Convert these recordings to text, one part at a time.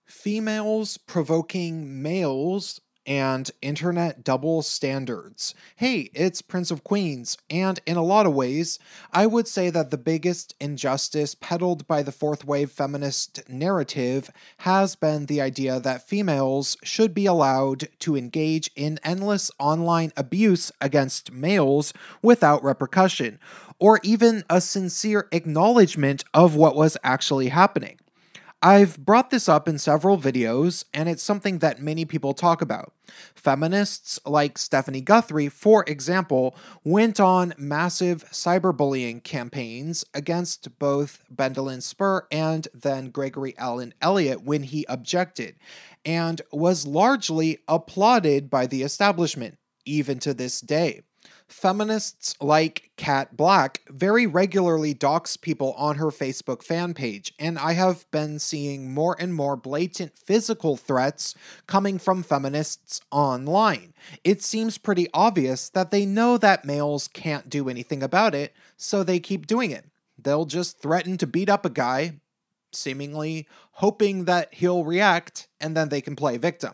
Females provoking males and internet double standards. Hey, it's Prince of Queens, and in a lot of ways, I would say that the biggest injustice peddled by the fourth wave feminist narrative has been the idea that females should be allowed to engage in endless online abuse against males without repercussion, or even a sincere acknowledgement of what was actually happening. I've brought this up in several videos, and it's something that many people talk about. Feminists like Stephanie Guthrie, for example, went on massive cyberbullying campaigns against both Bendelin Spur and then Gregory Allen Elliott when he objected, and was largely applauded by the establishment, even to this day. Feminists like Kat Black very regularly dox people on her Facebook fan page, and I have been seeing more and more blatant physical threats coming from feminists online. It seems pretty obvious that they know that males can't do anything about it, so they keep doing it. They'll just threaten to beat up a guy, seemingly hoping that he'll react, and then they can play victim.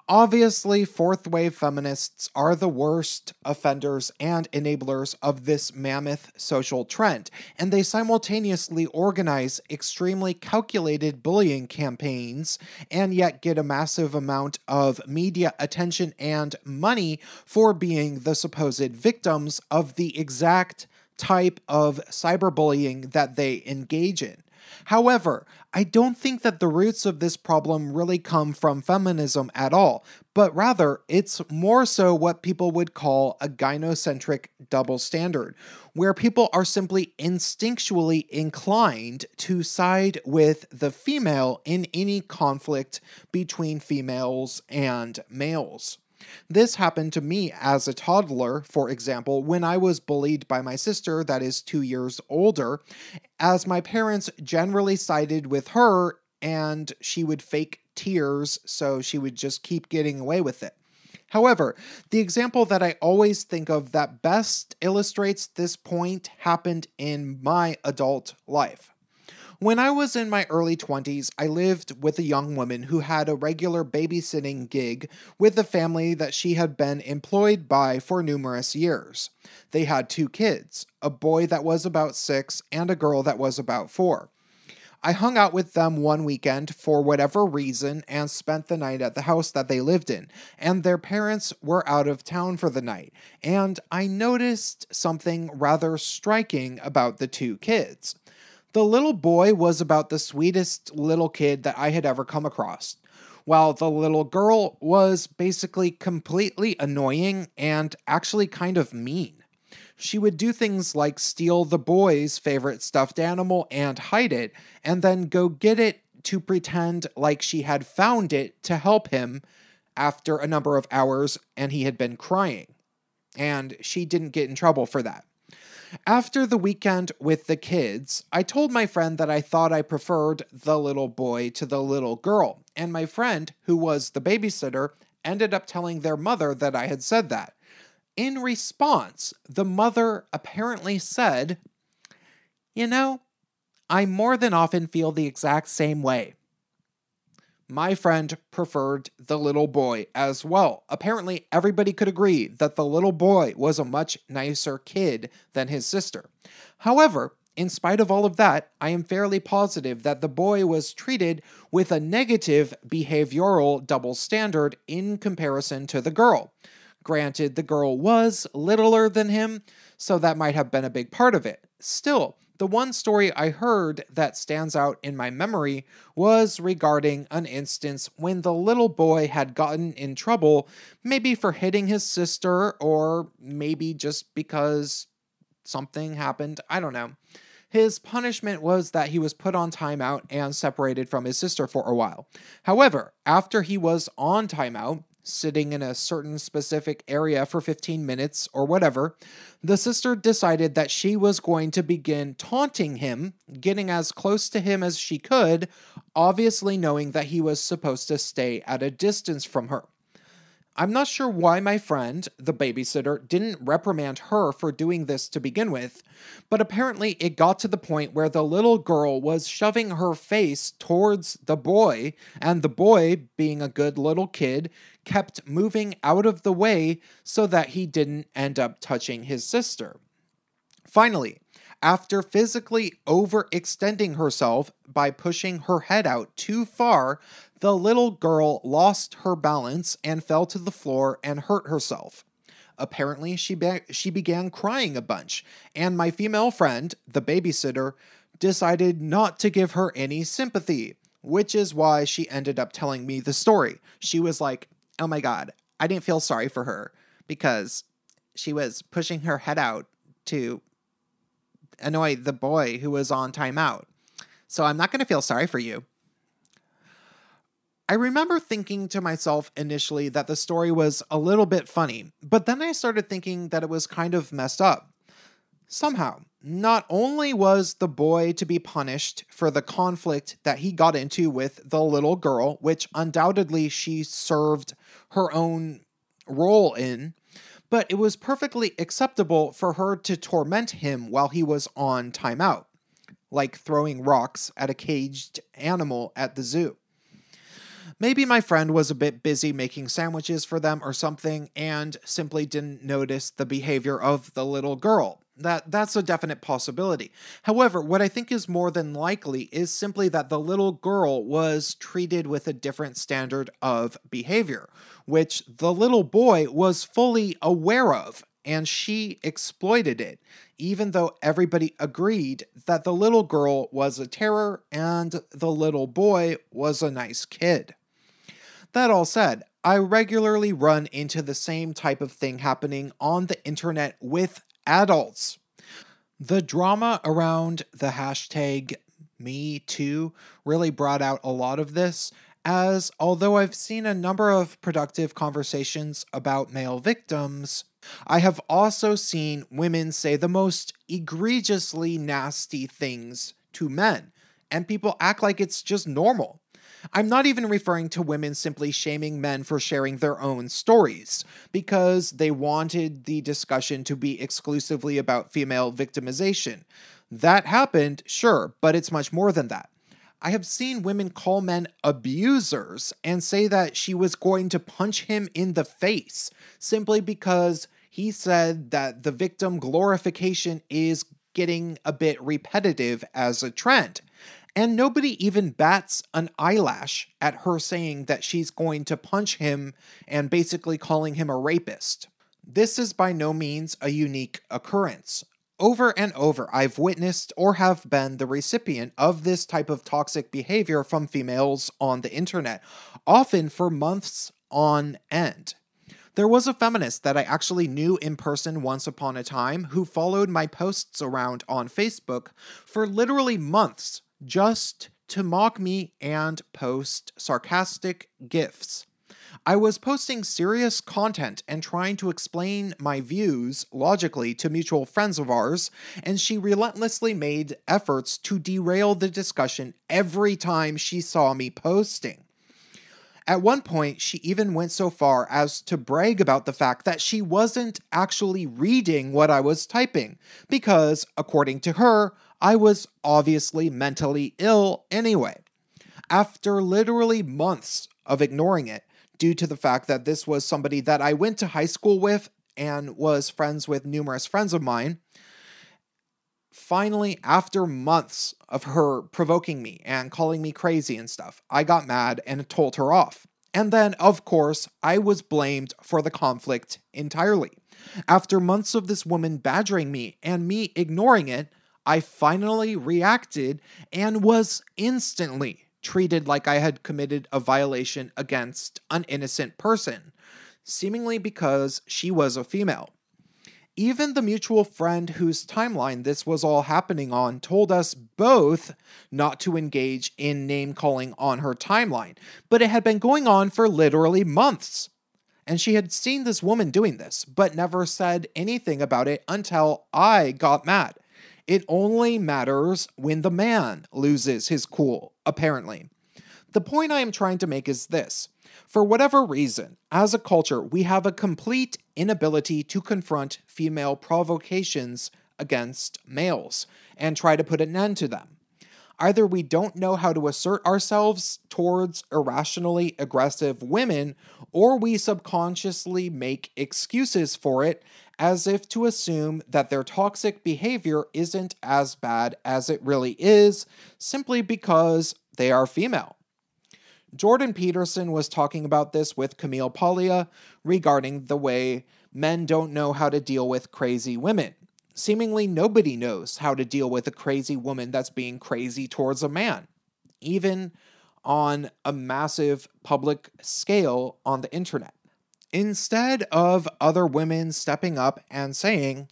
Obviously, fourth wave feminists are the worst offenders and enablers of this mammoth social trend, and they simultaneously organize extremely calculated bullying campaigns and yet get a massive amount of media attention and money for being the supposed victims of the exact type of cyberbullying that they engage in. However, I don't think that the roots of this problem really come from feminism at all, but rather it's more so what people would call a gynocentric double standard, where people are simply instinctually inclined to side with the female in any conflict between females and males. This happened to me as a toddler, for example, when I was bullied by my sister that is 2 years older, as my parents generally sided with her and she would fake tears so she would just keep getting away with it. However, the example that I always think of that best illustrates this point happened in my adult life. When I was in my early 20s, I lived with a young woman who had a regular babysitting gig with a family that she had been employed by for numerous years. They had 2 kids, a boy that was about 6 and a girl that was about 4. I hung out with them one weekend for whatever reason and spent the night at the house that they lived in, and their parents were out of town for the night, and I noticed something rather striking about the 2 kids. The little boy was about the sweetest little kid that I had ever come across, while the little girl was basically completely annoying and actually kind of mean. She would do things like steal the boy's favorite stuffed animal and hide it, and then go get it to pretend like she had found it to help him after a number of hours and he had been crying. And she didn't get in trouble for that. After the weekend with the kids, I told my friend that I thought I preferred the little boy to the little girl, and my friend, who was the babysitter, ended up telling their mother that I had said that. In response, the mother apparently said, "You know, I more than often feel the exact same way." My friend preferred the little boy as well. Apparently, everybody could agree that the little boy was a much nicer kid than his sister. However, in spite of all of that, I am fairly positive that the boy was treated with a negative behavioral double standard in comparison to the girl. Granted, the girl was littler than him, so that might have been a big part of it. Still, the one story I heard that stands out in my memory was regarding an instance when the little boy had gotten in trouble, maybe for hitting his sister, or maybe just because something happened, I don't know. His punishment was that he was put on timeout and separated from his sister for a while. However, after he was on timeout, sitting in a certain specific area for 15 minutes or whatever, the sister decided that she was going to begin taunting him, getting as close to him as she could, obviously knowing that he was supposed to stay at a distance from her. I'm not sure why my friend, the babysitter, didn't reprimand her for doing this to begin with, but apparently it got to the point where the little girl was shoving her face towards the boy, and the boy, being a good little kid, kept moving out of the way so that he didn't end up touching his sister. Finally, after physically overextending herself by pushing her head out too far, the little girl lost her balance and fell to the floor and hurt herself. Apparently, she began crying a bunch, and my female friend, the babysitter, decided not to give her any sympathy, which is why she ended up telling me the story. She was like, "Oh my god, I didn't feel sorry for her because she was pushing her head out to annoy the boy who was on timeout. So I'm not going to feel sorry for you." I remember thinking to myself initially that the story was a little bit funny, but then I started thinking that it was kind of messed up. Somehow, not only was the boy to be punished for the conflict that he got into with the little girl, which undoubtedly she served her own role in, but it was perfectly acceptable for her to torment him while he was on timeout, like throwing rocks at a caged animal at the zoo. Maybe my friend was a bit busy making sandwiches for them or something and simply didn't notice the behavior of the little girl. That's a definite possibility. However, what I think is more than likely is simply that the little girl was treated with a different standard of behavior, which the little boy was fully aware of, and she exploited it, even though everybody agreed that the little girl was a terror and the little boy was a nice kid. That all said, I regularly run into the same type of thing happening on the internet with adults. The drama around the hashtag #MeToo really brought out a lot of this, as although I've seen a number of productive conversations about male victims, I have also seen women say the most egregiously nasty things to men, and people act like it's just normal. I'm not even referring to women simply shaming men for sharing their own stories, because they wanted the discussion to be exclusively about female victimization. That happened, sure, but it's much more than that. I have seen women call men abusers and say that she was going to punch him in the face simply because he said that the victim glorification is getting a bit repetitive as a trend. And nobody even bats an eyelash at her saying that she's going to punch him and basically calling him a rapist. This is by no means a unique occurrence. Over and over, I've witnessed or have been the recipient of this type of toxic behavior from females on the internet, often for months on end. There was a feminist that I actually knew in person once upon a time who followed my posts around on Facebook for literally months, just to mock me and post sarcastic GIFs. I was posting serious content and trying to explain my views logically to mutual friends of ours, and she relentlessly made efforts to derail the discussion every time she saw me posting. At one point, she even went so far as to brag about the fact that she wasn't actually reading what I was typing, because, according to her, I was obviously mentally ill anyway. After literally months of ignoring it, due to the fact that this was somebody that I went to high school with and was friends with numerous friends of mine, finally, after months of her provoking me and calling me crazy and stuff, I got mad and told her off. And then, of course, I was blamed for the conflict entirely. After months of this woman badgering me and me ignoring it, I finally reacted and was instantly treated like I had committed a violation against an innocent person, seemingly because she was a female. Even the mutual friend whose timeline this was all happening on told us both not to engage in name-calling on her timeline, but it had been going on for literally months. And she had seen this woman doing this, but never said anything about it until I got mad. It only matters when the man loses his cool, apparently. The point I am trying to make is this. For whatever reason, as a culture, we have a complete inability to confront female provocations against males and try to put an end to them. Either we don't know how to assert ourselves towards irrationally aggressive women, or we subconsciously make excuses for it as if to assume that their toxic behavior isn't as bad as it really is, simply because they are female. Jordan Peterson was talking about this with Camille Paglia regarding the way men don't know how to deal with crazy women. Seemingly nobody knows how to deal with a crazy woman that's being crazy towards a man, even on a massive public scale on the internet. Instead of other women stepping up and saying,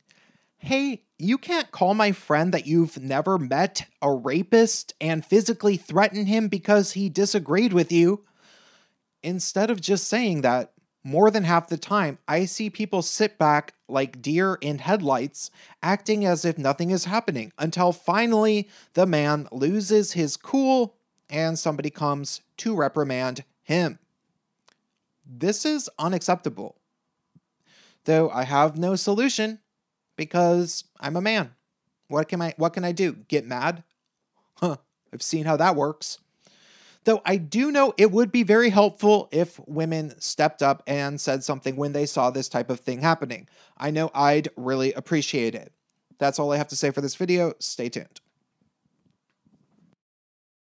hey, you can't call my friend that you've never met a rapist and physically threaten him because he disagreed with you. Instead of just saying that, more than half the time, I see people sit back like deer in headlights, acting as if nothing is happening, until finally the man loses his cool and somebody comes to reprimand him. This is unacceptable. Though I have no solution, because I'm a man. What can I do? Get mad? I've seen how that works. Though I do know it would be very helpful if women stepped up and said something when they saw this type of thing happening. I know I'd really appreciate it. That's all I have to say for this video. Stay tuned.